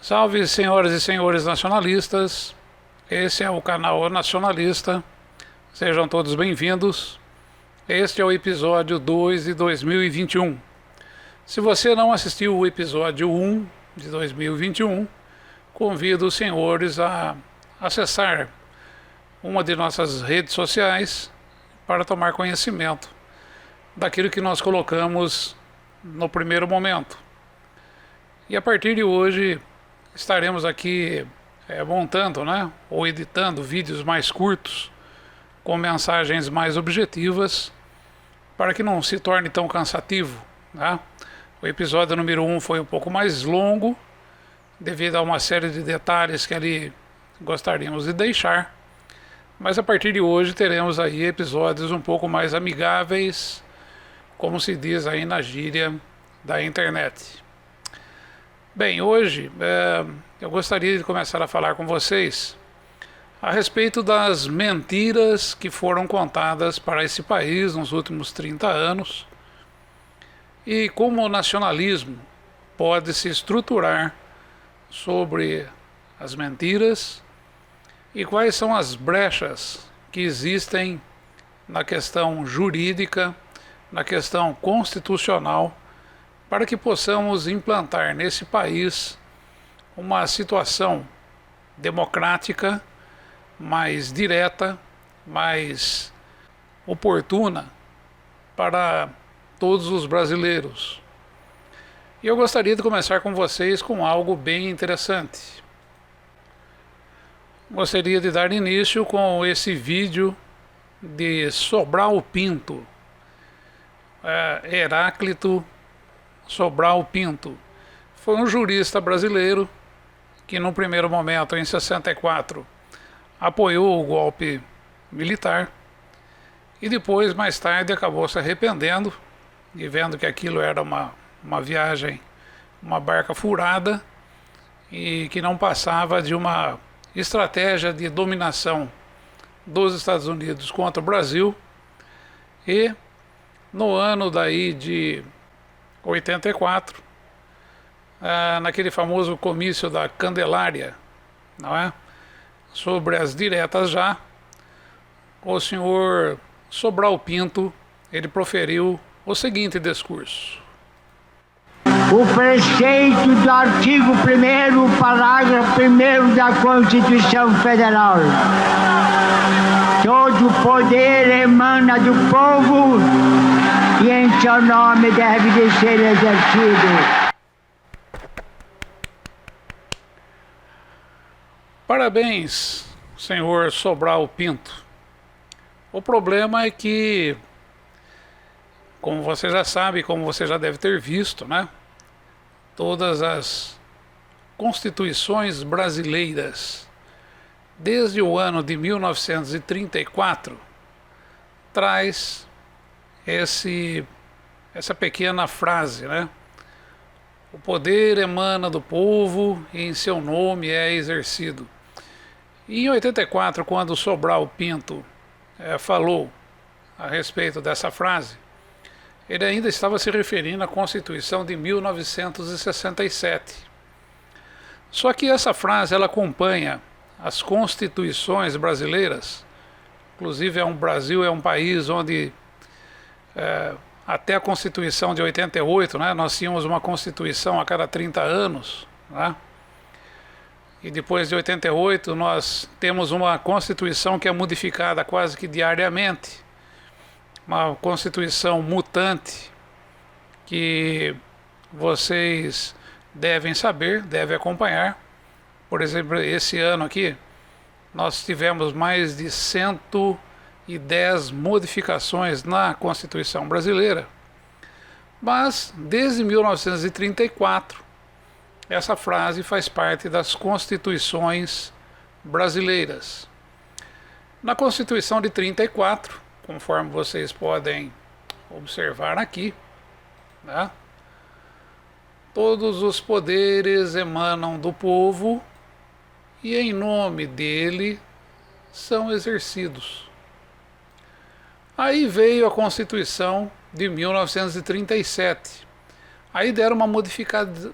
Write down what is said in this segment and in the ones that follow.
Salve, senhoras e senhores nacionalistas, esse é o canal Nacionalista, sejam todos bem-vindos. Este é o episódio 2 de 2021. Se você não assistiu o episódio 1 de 2021, convido os senhores a acessar uma de nossas redes sociais para tomar conhecimento daquilo que nós colocamos no primeiro momento. E a partir de hoje estaremos aqui montando, ou editando vídeos mais curtos, com mensagens mais objetivas, para que não se torne tão cansativo. O episódio número 1 foi um pouco mais longo, devido a uma série de detalhes que ali gostaríamos de deixar, mas a partir de hoje teremos aí episódios um pouco mais amigáveis, como se diz aí na gíria da internet. Bem, hoje eu gostaria de começar a falar com vocês a respeito das mentiras que foram contadas para esse país nos últimos 30 anos e como o nacionalismo pode se estruturar sobre as mentiras e quais são as brechas que existem na questão jurídica, na questão constitucional, para que possamos implantar nesse país uma situação democrática, mais direta, mais oportuna para todos os brasileiros. E eu gostaria de começar com vocês com algo bem interessante. Gostaria de dar início com esse vídeo de Sobral Pinto, Heráclito Sobral Pinto. Foi um jurista brasileiro que no primeiro momento, em 64, apoiou o golpe militar e depois, mais tarde, acabou se arrependendo e vendo que aquilo era uma viagem, uma barca furada e que não passava de uma estratégia de dominação dos Estados Unidos contra o Brasil. E no ano daí de 84, naquele famoso comício da Candelária, sobre as diretas já, o senhor Sobral Pinto, ele proferiu o seguinte discurso. O preceito do artigo 1º, parágrafo 1º da Constituição Federal. Todo poder emana do povo e em seu nome deve de ser exercido. Parabéns, senhor Sobral Pinto. O problema é que, como você já sabe, como você já deve ter visto, todas as constituições brasileiras, desde o ano de 1934, traz essa pequena frase, O poder emana do povo e em seu nome é exercido. E em 84, quando Sobral Pinto falou a respeito dessa frase, ele ainda estava se referindo à Constituição de 1967. Só que essa frase ela acompanha as constituições brasileiras. Inclusive o Brasil é um país onde até a Constituição de 88, nós tínhamos uma Constituição a cada 30 anos, E depois de 88 nós temos uma Constituição que é modificada quase que diariamente, uma Constituição mutante que vocês devem saber, devem acompanhar. Por exemplo, esse ano aqui nós tivemos mais de 110 modificações na Constituição brasileira, mas desde 1934 essa frase faz parte das constituições brasileiras. Na Constituição de 34, conforme vocês podem observar aqui, todos os poderes emanam do povo e em nome dele são exercidos. Aí veio a Constituição de 1937. Aí deram uma modificada,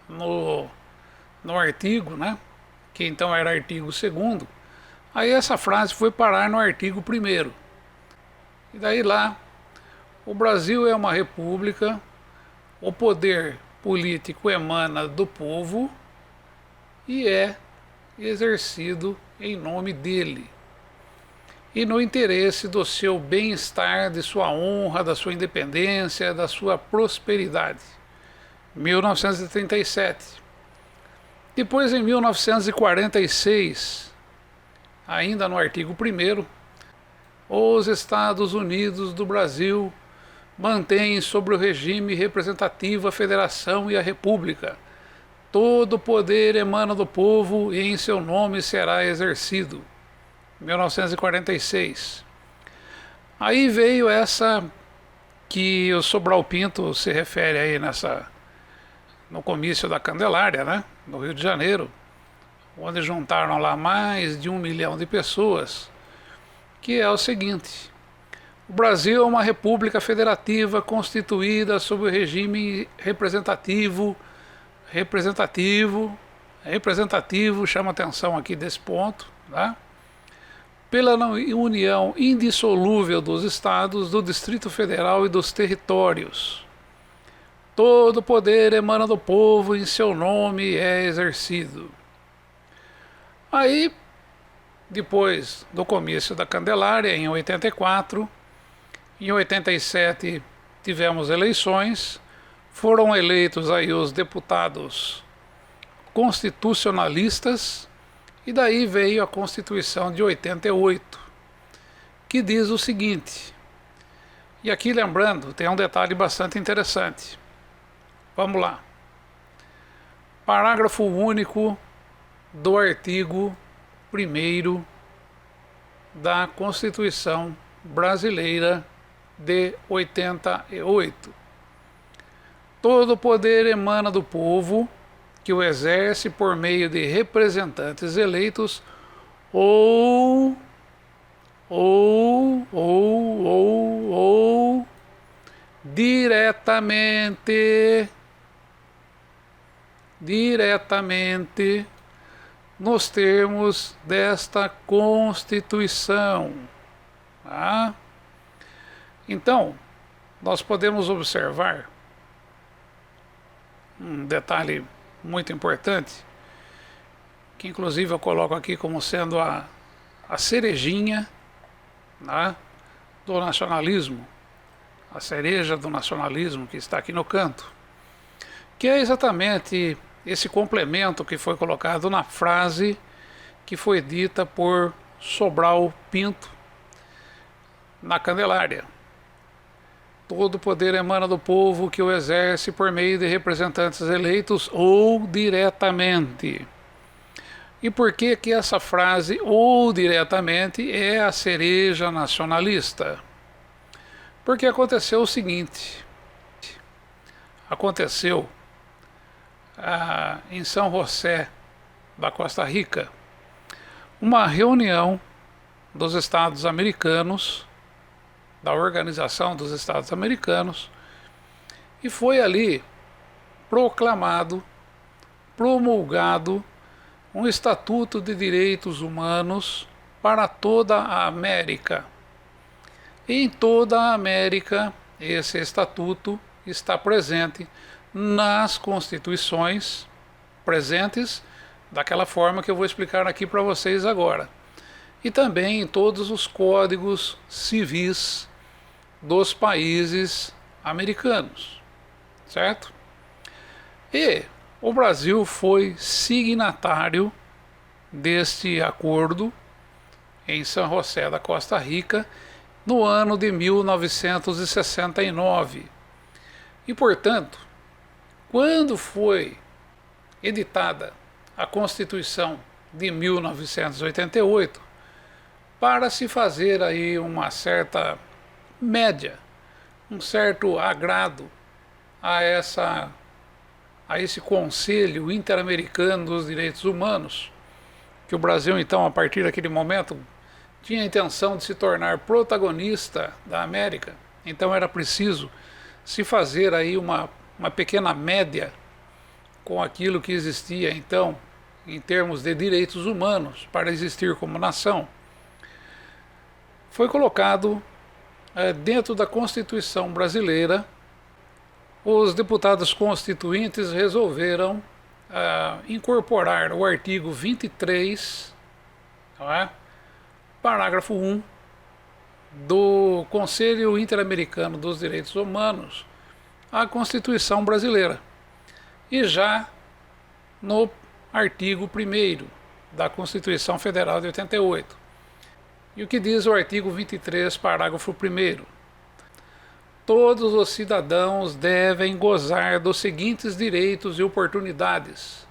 no artigo, né? Que então era artigo 2º. Aí essa frase foi parar no artigo 1º. E daí lá, o Brasil é uma república, o poder político emana do povo e é exercido em nome dele, e no interesse do seu bem-estar, de sua honra, da sua independência, da sua prosperidade. 1937. Depois, em 1946, ainda no artigo 1º, os Estados Unidos do Brasil mantêm sobre o regime representativo a Federação e a República. Todo o poder emana do povo e em seu nome será exercido. 1946. Aí veio essa que o Sobral Pinto se refere aí no comício da Candelária, né? No Rio de Janeiro, onde juntaram lá mais de 1 milhão de pessoas, que é o seguinte: o Brasil é uma república federativa constituída sob o regime representativo, chama atenção aqui desse ponto, tá? Pela união indissolúvel dos estados, do Distrito Federal e dos territórios. Todo poder emana do povo, em seu nome é exercido. Aí, depois do comício da Candelária, em 84, em 87 tivemos eleições, foram eleitos aí os deputados constitucionalistas, e daí veio a Constituição de 88, que diz o seguinte, e aqui lembrando, tem um detalhe bastante interessante. Vamos lá. Parágrafo único do artigo 1º da Constituição Brasileira de 88. Todo poder emana do povo, que o exerce por meio de representantes eleitos ou diretamente nos termos desta Constituição. Tá? Então, nós podemos observar um detalhe muito importante, que inclusive eu coloco aqui como sendo a cerejinha, né, do nacionalismo, a cereja do nacionalismo que está aqui no canto, que é exatamente esse complemento que foi colocado na frase que foi dita por Sobral Pinto na Candelária. Todo poder emana do povo, que o exerce por meio de representantes eleitos ou diretamente. E por que que essa frase, ou diretamente, é a cereja nacionalista? Porque aconteceu o seguinte. Aconteceu em São José da Costa Rica uma reunião dos Estados Americanos, da Organização dos Estados Americanos, e foi ali promulgado um Estatuto de Direitos Humanos para toda a América. E em toda a América, esse estatuto está presente nas constituições presentes, daquela forma que eu vou explicar aqui para vocês agora. E também em todos os códigos civis dos países americanos, certo? E o Brasil foi signatário deste acordo em São José da Costa Rica no ano de 1969. E, portanto, quando foi editada a Constituição de 1988, para se fazer aí uma certa média, um certo agrado a esse Conselho Interamericano dos Direitos Humanos, que o Brasil, então, a partir daquele momento, tinha a intenção de se tornar protagonista da América. Então era preciso se fazer aí uma pequena média com aquilo que existia então, em termos de direitos humanos, para existir como nação, foi colocado dentro da Constituição brasileira. Os deputados constituintes resolveram incorporar o artigo 23, não é? Parágrafo 1 do Conselho Interamericano dos Direitos Humanos à Constituição brasileira. E já no artigo 1º da Constituição Federal de 88. E o que diz o artigo 23, parágrafo 1º? Todos os cidadãos devem gozar dos seguintes direitos e oportunidades: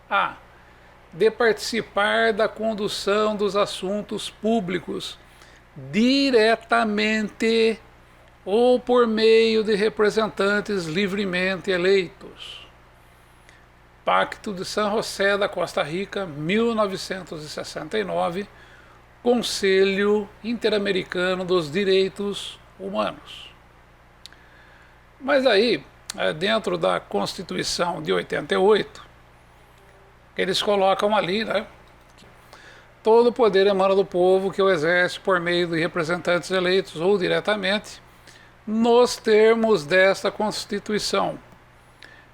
a. De participar da condução dos assuntos públicos diretamente ou por meio de representantes livremente eleitos. Pacto de San José da Costa Rica, 1969, Conselho Interamericano dos Direitos Humanos. Mas aí, dentro da Constituição de 88, eles colocam ali, né? Todo o poder emana do povo, que o exerce por meio de representantes eleitos ou diretamente, nos termos desta Constituição.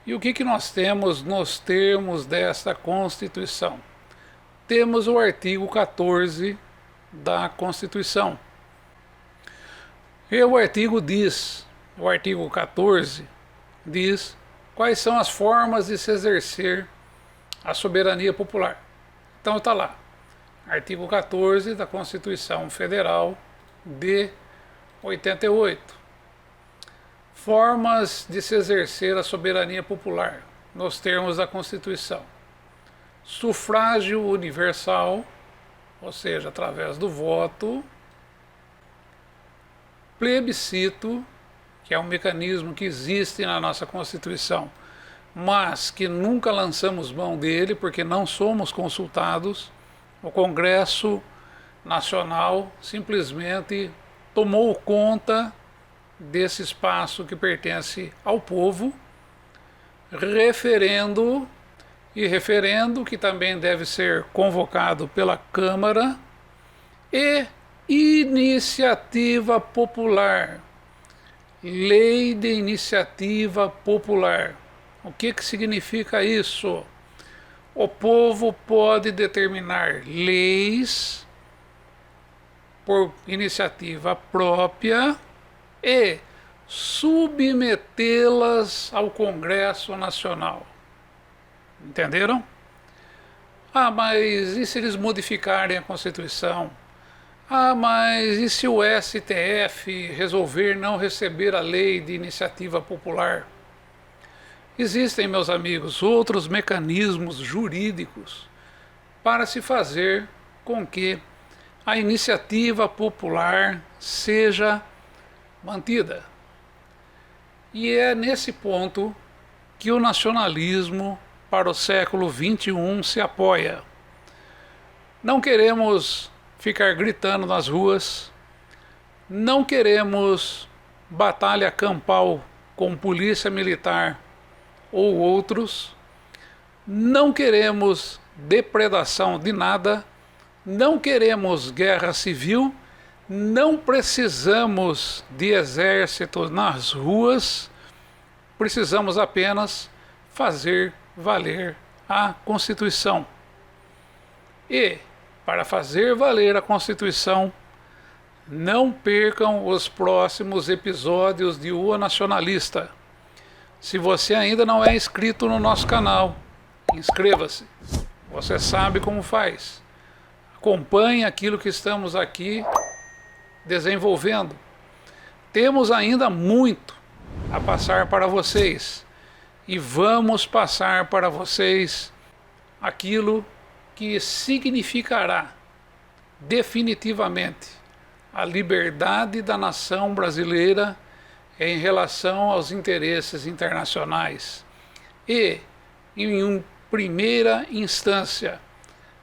E o que nós temos nos termos desta Constituição? Temos o artigo 14 da Constituição. E o artigo 14 diz quais são as formas de se exercer a soberania popular. Então está lá, artigo 14 da Constituição Federal de 88. Formas de se exercer a soberania popular, nos termos da Constituição: sufrágio universal, ou seja, através do voto; plebiscito, que é um mecanismo que existe na nossa Constituição, mas que nunca lançamos mão dele porque não somos consultados. O Congresso Nacional simplesmente tomou conta desse espaço que pertence ao povo. Referendo, que também deve ser convocado pela Câmara, e iniciativa popular, lei de iniciativa popular. O que significa isso? O povo pode determinar leis por iniciativa própria e submetê-las ao Congresso Nacional. Entenderam? Mas e se eles modificarem a Constituição? Mas e se o STF resolver não receber a lei de iniciativa popular? Existem, meus amigos, outros mecanismos jurídicos para se fazer com que a iniciativa popular seja mantida. E é nesse ponto que o nacionalismo para o século XXI se apoia. Não queremos ficar gritando nas ruas, não queremos batalha campal com polícia militar ou outros, não queremos depredação de nada, não queremos guerra civil, não precisamos de exército nas ruas, precisamos apenas fazer valer a Constituição. E, para fazer valer a Constituição, não percam os próximos episódios de O Nacionalista. Se você ainda não é inscrito no nosso canal, inscreva-se. Você sabe como faz. Acompanhe aquilo que estamos aqui desenvolvendo. Temos ainda muito a passar para vocês. E vamos passar para vocês aquilo que significará definitivamente a liberdade da nação brasileira em relação aos interesses internacionais e, em primeira instância,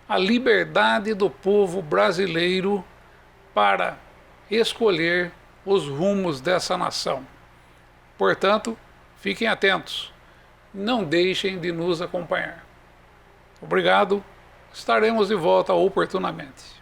a liberdade do povo brasileiro para escolher os rumos dessa nação. Portanto, fiquem atentos. não deixem de nos acompanhar. Obrigado, estaremos de volta oportunamente.